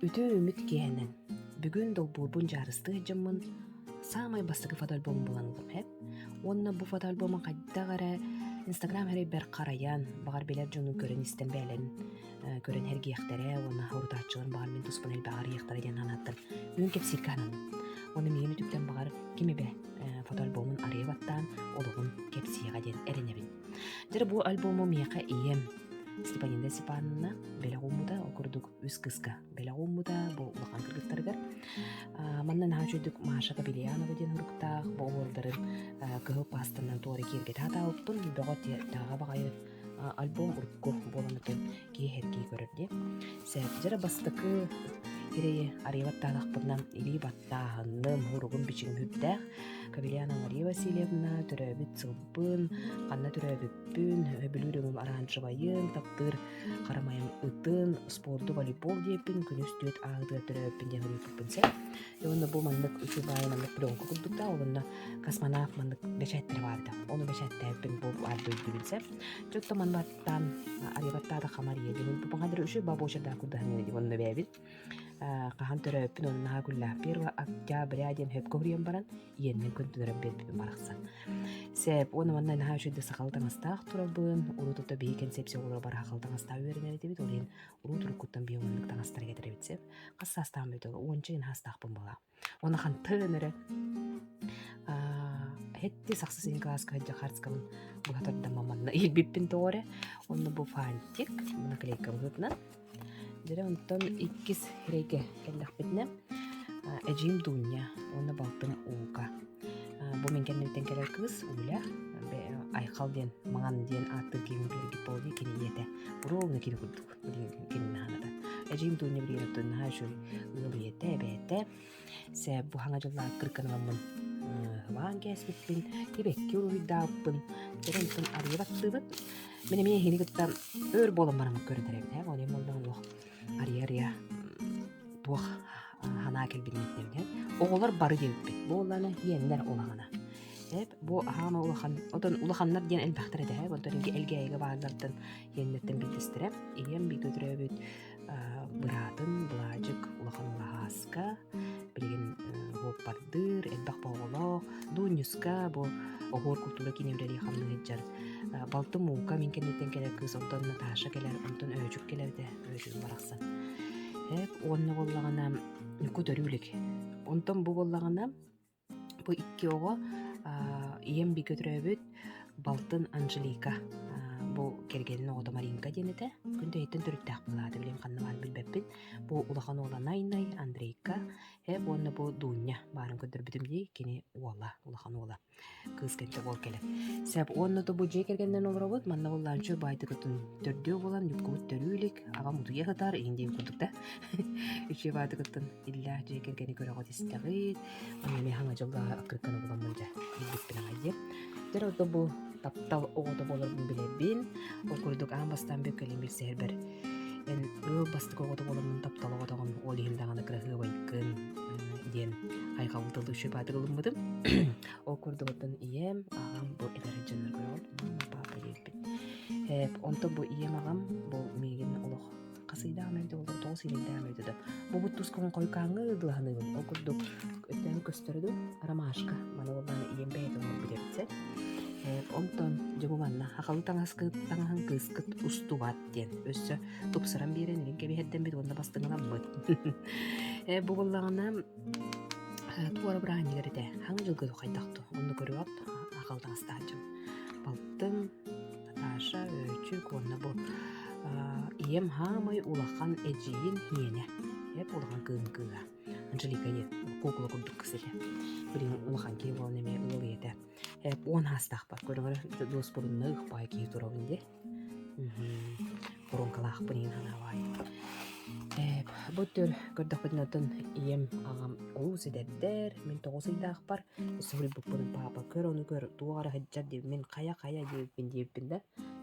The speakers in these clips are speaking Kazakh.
Үтө үміт киһэнэн. Бүгүн долбуурбун жарысты жаммын самай бастыгы фотоальбом буланылым хеп. Онна бу фотоальбомын кайдагара Инстаграм хәрей бер караян, багар белер жону көрөн истенбелен, көрөн хергияхтере, онна хауртаачылын багар мен туспун эл багар яхтара ден анаттан. Бүгүн кепсирканын. Оны мені түптен багар кимебе фотоальбомын арыйбаттан олугун кепсияга ден эренебин. Жара бу альбому мияка ием Степанинда Степановна белагумуда окурдук үс кыска белагумуда бу улахан кыргыттарыгар маннан хажудук Маша Кабелянова ден уруктаах боолдарын кыһы пастанан туары кирге татааппын бөгөт тага багайы альбом урукку боланытын киһерги көрөрдү. Жара бастыкы ирее арыйбаттаахпытынан ири баттаахынным хуругун бичиң хүддэх Кабелянова Мария Васильевна төрөбүт сылбын, канна төрөбүппүн, өбүлүрүм оранжевайын, таптыр карамайым ытын, спорту волейбол депин, күнүс түөт аагды төрөбүппүн деп хуруппунсе. Онда бу маннык үчү бай маннык пленка курдукта, онда космонавт маннык бечеттер барды. Оны бечеттерпин бу арды билсе. Жотто манбаттан арыйбаттаада хамария деп бу гадыр үчү бабошарда курданы деп онда бебит. Кахан төрөппүн онна күллә 1 октябряден хөпкөрием баран иеннен күнтүнөрөм бербипин бараксан. Сеп оны маннан хашыды сакалтаңастаах турабын, урутута бей концепция олар бар хакалтаңастаа үйренер дебит, олен урутурук куттан бейонлук таңастар кетеребит сеп. Кассастаан бөтө 10 хастаахпын бала. Оны хан төнөрө хетти саксысын класска хаджа харцкамын бухатарда маманна илбиппин тоore. Оны бу фантик, наклейкам гытнан. Жара онтон иккис хереге келлахпитне эжим дуня, оны балтым уука. Бу мен кеннебитен келер кыз уля айкал ден маңан ден аты кийин бирги болду кини ете. Буровны кини курдук. Кини ханада. Эжим дуня биреттен хашуй ылыете бете. Се бу хаңа жылла кырканамын. Ван кеспиттин тибекки уруйдааппын. Жерентен арыйбаттыбыт. Мене мен хинигиттан өр болом барамы көрдөрөм. Оны молдон ария туох хана келбинетнен. Оголар бары келбит. Болланы йеннер олагана. Бу хама улахан, отон улаханнар ден элбахтар эде. Отон элгейге баардартан йеннеттен билдистере. Ием би көтөрөбүт быратын, булажык улахан улахаска, билген хоппардыр, элбах боголо, дунюска, бу огор культура кинемдери хамны хеджар. Балтым уука мен кеннеттен келер кыз онтон Наташа келер, онтон өжүк келерде, өжүк бараксан. Онны боллагана көтөрүүлүк. Онтон бу боллагана бу икки ого ием би көтөрөбүт Балтын Анжелика. Бу кергенин ого Маринка денете. Күндө еттен төрүттак булады билем каннамар билбеппин. Бу улахан ола Найнай, Андрейка. Онны бу Дуня барын көтөрбүтүм дей кини уола, улахан ола. Кыз кенте бол келе. Сеп онны да бу же кергенин олоробут, манна болланчы байды көтүн төрдөө болан юткубут төрүүлүк, ага мутуя катар инде курдукта. Үче байды көтүн илля же кергени көрөгө дистагы. Аны мен хаңа жолда акырканы болам мынжа. Билбеппин ага. Жер бу таптал оғода болыр білебін. Окурдук амбастан бөкелем білсер бір. Эн бастык оғода болырмын таптал оғодағын ол ендағаны кірі байкын ден айқалдылы үші бады қылымбыдым. Окурдук отын ием ағам бұл эдәрі жаныр көрі папа елбін. Онты бұл ием ағам бұл меген олық қасыйда әмәлді олар тоғыз елінде әмәлді да. Бұл бұттус көңін қойқаңы ұдылағанығын. Окурдук өттен көстірді рамашка. Маны оланы ием бәйді ол білебітсе. Онтон жабуманна хакалы таңахан кыскыт устубат ден. Өссө тупсыран берен линке бихедден бит онда бастыңынан быт. Бу боллагана туара браанигерде хаң жылгы кайдакту. Онда көрүп акыл таңастаажым. Балтым Наташа өчүк онда бу ием хамай улахан эжиин хиене. Улахан кынгыга. Анжелика ет кукла курдук кысыды. Билин улахан кей бол неме ылы ете. 10 хастах бар. Көріңір дос бұрын нұғ бай кей тұравынде. Бұрын қалақ бұнын хана бай. Бұттыр көрдік бұдын отын ием ағам ұлы сәдердер. Мен тоғысыйдақ бар. Сұғыры бұппының папа көр оны көр. Туғары хәджар деп мен қая дейіппін да.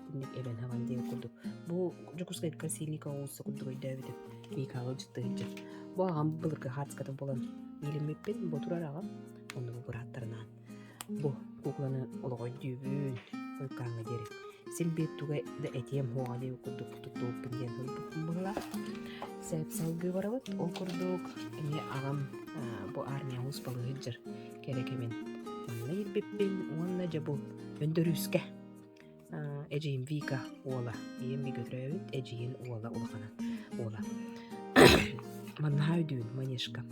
Діндік әбен хаван дейіп күрдік. Бұл жүкірсігі красильника олысы күрдік өйді өйді. Бейкалы жүкті хәджар. Бұл ағам бұлырғы хатскаты болан елемеппен бұтырар ағам. Оны бұл бұраттарынан. Бу кукланы олгой дүйбүн ойкаңы дерек. Силбет туга да этем хоали курдук туттуп пинден хылбыкын була. Сэп салгы барабыт, ол курдук эми агам бу армия ус балыгыджыр керекемен. Манна ирбиппин, уанна жабу өндөрүскэ. Эжиин Вика уола, ием би götüröbүт, эжиин уола улахана уола. Манна хайдуун манешка.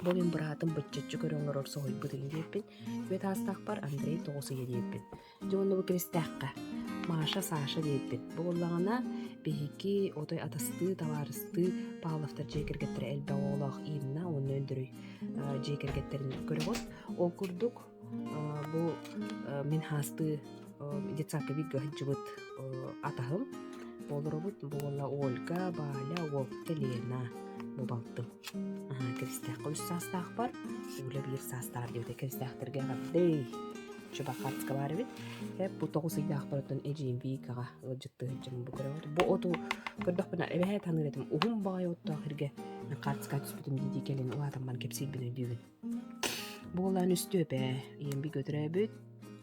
Болин братым быччачы көрөңөр орсо ойбутын деппин. Бет астакпар Андрей тоғысы едеппин. Жонну бу кристакка. Маша Саша деппин. Боллагана бехики отой атасты таварысты Павловтар жекергеттер элбе оолах иимна оны өндүрүй жекергеттерин көрөгөт. Ол курдук бу мен хасты детсадка бигга хыджыбыт атахым. Болоробут болла Ольга, Баля, Волта, Лена бубалтым. Кристакка үс састақ бар. Улы бир састар деуде кристактерге габдей. Чуба хартска бар бит. Бу тоғыз ыйдақ барытын эжиин Викага ылжытты хыджым бу көрөгөт. Бу оту көрдөх бина эбе таныретим. Ухум бай отто хирге хартска түспүтүм диди келин улатаман кепсил бин өйдүгүн. Болан үстөбе иемби көтөрөбүт.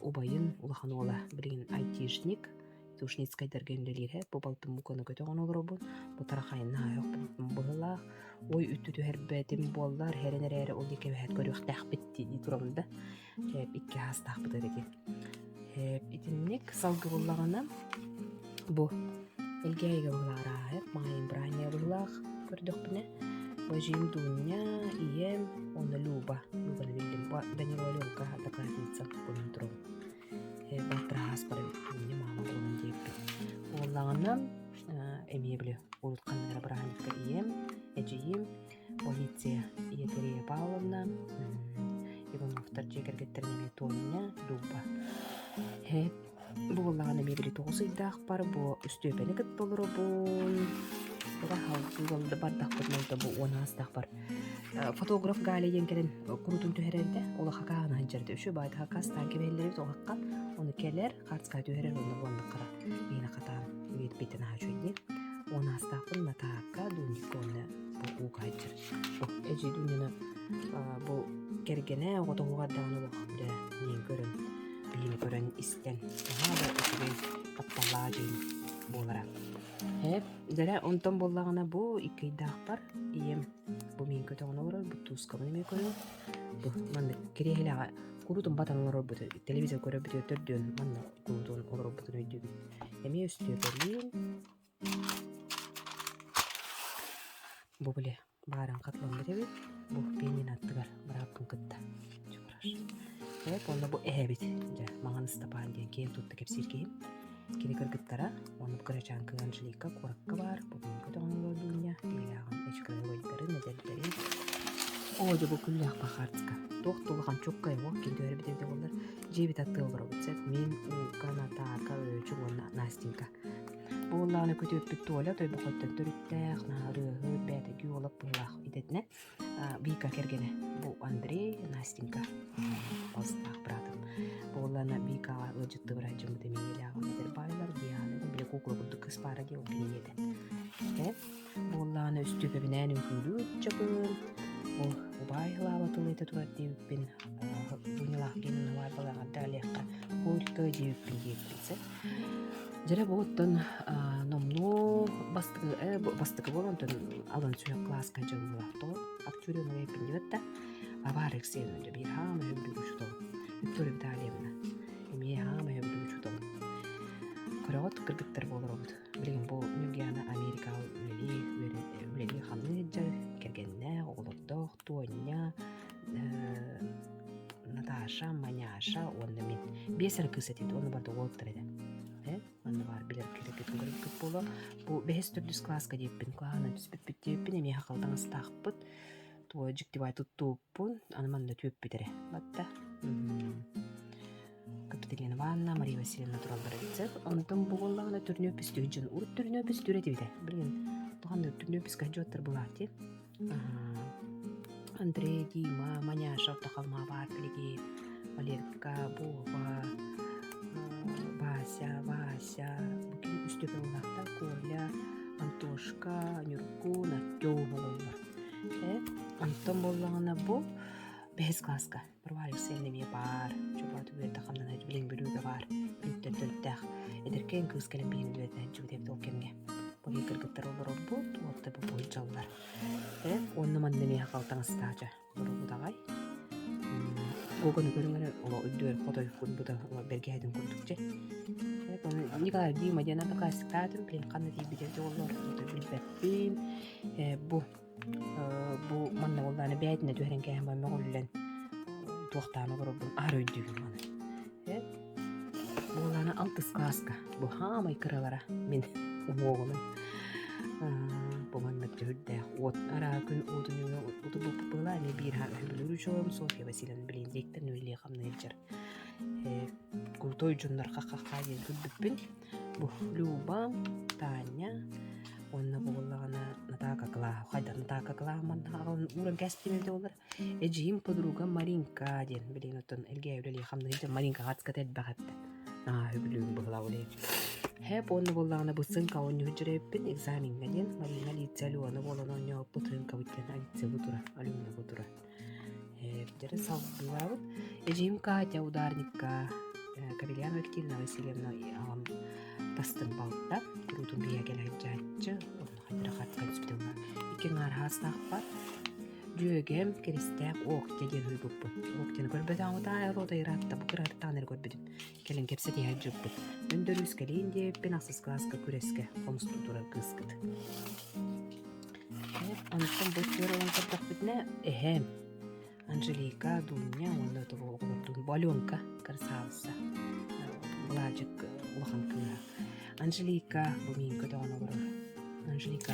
Убайын улахан ола билген айтишник. Тушницкай дергенлелер бу балтым муканы көтөгөн олоробун. Бу тарахайна yok была. Ой үттү хербетим боллар херенере ол дике бет көрөктак битти ди турамда. Икки хастак быдырыды. Итинник салгы боллагана бу элгейге булара майын брания булах көрдөх бине. Бажим дуня ием оны Люба. Люба билдим. Данила Оленка такаатница бунун туру. Батрас бар не мама болон дейп. Оллагана эмебле улутканнара брааныкка ием, эжиим, полиция Екатерина Павловна, Ивановтар жекергеттерине Тоня, Люба. Бу оллагана эмебле тоғыз ыйдақ бар, бу үстөбени кыт болоробун. Буга халгылды бардак көрмөлдө бу 10 бар. Фотограф Галиен келен курутун төһөрөрдө, ол хакаана ханжарды үшү байт хакастан кебелleri тоғакка, оны келер, картска төһөрөр оны бондуккара. Мени катан үйет бетин ачуйди. 10 натаакка дуниконы бу угайчыр. Бу эжи дуняны бу кергене отогуга дааны бакты мен көрөм. Билими көрөн истен. Бу өтүгөй тапталажын болара. Дәрә онтон боллагана бу икейдах бар. Ием бу мен көтөгөн орой, бу тускамын эме көрөм. Бу манда керелага курутун батан орой бу телевизор көрөп бит өтөрдөн манда курутун орой бу өйдү. Эме өстө берлин. Бу биле бааран катлан беребит. Бу бенин аттыгар барапын кытта. Чукраш. Онда бу эбит. Жа маңан стапан деген кен тутты кепсиркейм. Кини кыргыттара, оны букарачанкы Анжелика коракка бар, бүгін көтөңөн көрдүңня, бейлагын эчкілі өлдері, неделдері. Оды бұл күллях бақартыска. Тоқтылыған чоккай оқ, кенді өрі бітевде олар, жебет атты олар өтсек, мен ука, Натака, өчі, оны Настенька. Бұллағыны көтөп бітті оля, той бұқыттан түріттәқ, нары, бәті, үй олап бұллақ идетіне. Вика кергені, бұл Андрей, Настенька, балыстақ братым. Боллана Викаға өжітті бір әжімді мейлағын едер байлар, Дианы, біле куклы бұлды кыз бара де оғын еді. Боллана үстөпе бінән үкілі өтчігін, ол байғылава тұлайты тұрат деуіппен, бұнылақ кенін вайбалаға дәлеққа қойылқы деуіппен деуіппенсі. Жәрі бұғыттың номну бастығы болантын алын сүйек класска жылы бұлақты. Актюрен өйпін деуітті, абарық сен өнді бір хама өбілі үшітол. Виктория Витальевна, имея хама өбілі үшітол. Көріғыт кіргіттер болыр обыд. Білген бұл Нюргияна Америка үлелі қанны жар, кергенне, оғылырдық, туанья, Наташа, Маняша, онды мен. Бесір кыз етеді, оны барды олыптыр еді. Оны бар білер керекетін көргіт болу. Бұл 5-4 класска деппін, клағына түспіп деппін, еме хақалдан ыстақпыд. Туа жүктебай тұттуыппын, аныманда төп бітірі. Батта. Капиталина Ванна, Мария Васильевна туралдары кетсек. Онытын бұғылағына түріне өпіс түйінжін. Ұрыт түріне өпіс түреді біде. Білген, бұғанда түріне өпіс қанжуаттыр бұлаты. Андрей, Дима, Маняша, Тахалма, Барпіліге, Валерка, Бова, Вася, бүкен үстөпе олақта, Коля, Антошка, Нюрку, Натё болылар. Антон боллағына бұл 5 класска. Бір барық сәлнеме бар. Чөбаты бөрді қамдан әді білен бөлуге бар. Бүттен төліттәқ. Едіркен кыз кәлін бейін дөйді әджу депті ол кемге. bu hikirgitler olur bu tuatta bu boycallar. Onu mandemi hakaltanıstaca bu dagay. Gogon görüngene ola ödür fotoğraf bu da belgeydin kurdukça. Onu Nikolay bir madena da kasıktadım plan kanı diye bir de olur bilbepim. Bu manna olanı beydine döhrenke hem ben ollen tuaqtaana gorobun aröydügün mana. Bu olanı altız klaska. Bu hamay kıralara min umuğunun. Bu manna cühde ot ara gün odunu otu bu bulani bir ha hülülü çoğum Sofya Vasilya'nın bilinecekten öyle kamna ilcer. Kurtoycunlar kakakaya güldüpün. Bu Luba, Tanya, onna buğulağına Nataka Kla, hayda Nataka Kla manna uğran kestimelde olur. Ejim podruga Marinka diyen bilin otun elge evliliği kamna ilcer Marinka hatska tedbağattı. Hübülüğün buğulağı olayı. Hep onu buğulağına bısın kavunu hücrepin egzamin gadiyen Marina litzeli onu buğulan onu bıtın kavitten alitse butura, alümle butura. Jere savdular. Ejim Katya udarnikka Кабельяна Активна Васильевна тастын балта крутун биягел айжачы он хайдырахат конспитылна икен архастах бар жүйөгем керистеп ок деген уйбуппу октен көрбөт аңыта рода иратта бу кыраттанер көрбөдүм келин кепсе дия жуппу өндөрүс келин деп пен аксыз класска күреске комстутура кыскыт онтон бу көрөлөн кырдак битне эхем Анжелика, Дуня, он этого Баленка, красавица, Владик, Лоханкина. Анжелика, Буминка, да она говорит. Анжелика,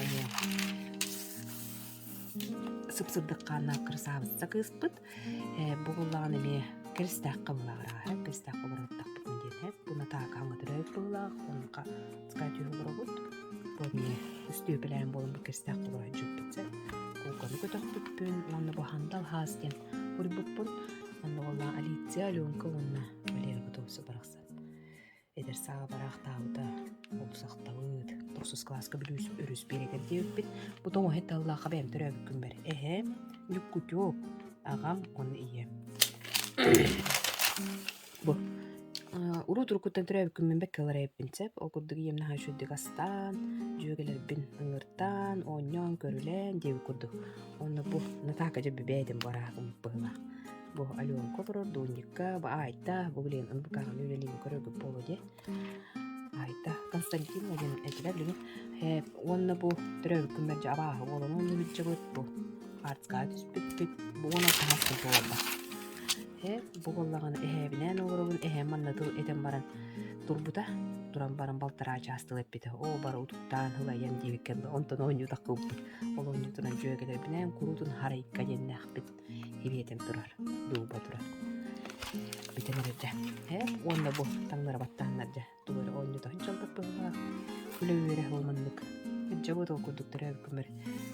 сып-сыпдыққана красавица кыспыт. Бұғылағынымен кірістақ қымылағыра, кірістақ қылыраттақ бұтын деді. Бұны тағы аңғыдырып бұғылақ, онға скайтүйі бұра бұд. Бұны үсті өпілерін болын бұл кірістақ қылыра жүк бұтсы. Куканы көтөк бүппүн, онны бу хандал хаастен ури бүппүн, онны олла алиция лёнка онна бәлер бұтусы барақсан. Эдер саға барақ тауыда олсақтауыд, тұрсыз класска білүс өріс берегер деуіппін. Бұтон оғет Аллаға бәм түрі бүккін бәрі. Нүк күтіоп, ағам оны ие. Бұ. Уру туркуттан түрәбіккін мен бәккелер әйіппінсеп, ол күрдігі емні хайшөддік астан, жүйгелер бін ыңыртан, оньон, көрілен, деу күрдік. Оны бұл натака жабы бәйден барағым бұғыла. Бұл алуын көпірір, дуынекка, бұл айта, бұл білен ұнбықағын өлелейін көрігі болу де. Айта, Константин, один әтілер білген. Оны бұл түрәбіккін бәрі абағы болын, оны бүтчі көт бұл. Артыға түспіт, бұл оны қағасын болда. Бұғылағаны әйбінен оғырығын әйманнады әден баран турбута, туран баран балтара жастыл әппеті. О, бары ұтықтан ғылайын девеккенді, онтан ойнюдақ көппіт. Ол ойнюдынан жүйегелер бінен күрудын харайыққа денін әқпет. Хебетен тұрар, дуыба тұрар. Бітенерді. Онда бұл таңлары баттағынарды. Туғыры ойнюдағын жалдап бұғыла. Күлі өйері ғылмандық. Жабыт ол күрдіктері өкімір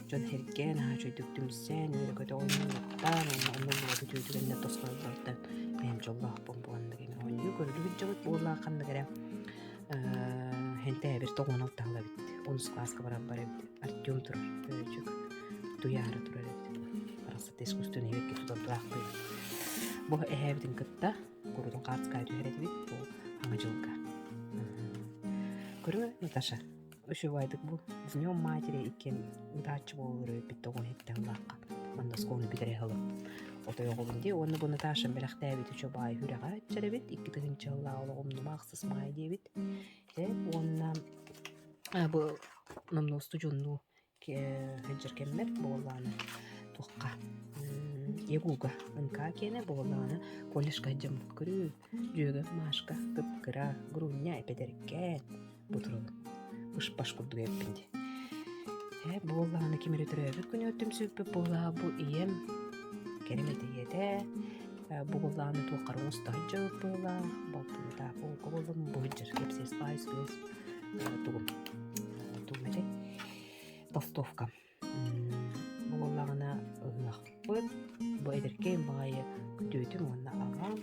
жон херген, жойдік дүмсен, өйрі көті ойнуылықтан, оның бұлады жойдігінне тосқалылардан мәйім жоллақ бомбуғанды кемен ойнуы көрілі жабыт болуға қанды кәрі хенте әбір 96 бітті. 10 класқа баран бары бітті. Артем тұрар, өйрічік, дуяры тұрар бітті. Барақсат ескустын әвекке тұдан тұрақ бітті. Бұл әбдің күтті, көрудің қарцқа әді әреді бітті, бұл аңы жылға. Көрі, Наташа? Ушивайдык бу днём матери икен удачы болуру биттогон хеттен лакка манда сколны битере хылып отой оголунде оны бу Наташа белахтабит учобай хүрага черебит 2-нчы жылда ологумну максыз май дебит онна бу намно студионну хеджеркеммер болланы тукка егуга нка кене болланы коллежга жым көрү жөгө машка кыпкыра груня эпедерке бутуру Баш курдук эппинди. Болланы кемере түрөбүт күнү өттүм сүппү болла бу ием керемети ете. Болланы туакар уста жып болла. Балтымы да болко болдум бужыр кепсес байс кыз. Тугум. Тугмере. Толстовка. Боллагына ылакпыт. Бу эдерке байы күтүтүм онна ага.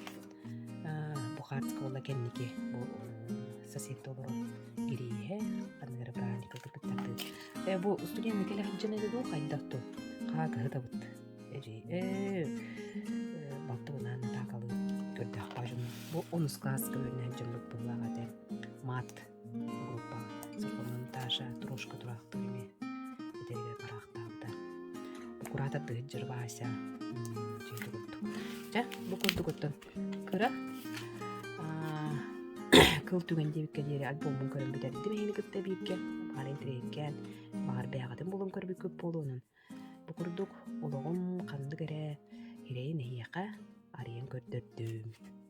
Бу хартка болла кенники. Бу сосед толору гирие. Аннары праздник кыргыттарды. Бу студентный келе хаджана деду кайдатту. Кага хытабыт. Балтыбынан такалы көрдөх бажым. Бу 10 класска өрнөн жымык буллага де мат группа саксофонун таша трошка турактык эми этерге барактаабыта курата дыджыр баася жыйдыгытту жа бу курдугуттан кыра кыл түген дебикке диэри альбомун көрөн битерди мени кытта биикке баарын тиреккен баар бээгатын булун көрбүк көп болуунун бу курдук ологум канды кере хирейин эйяка арыйын көрдөрдүм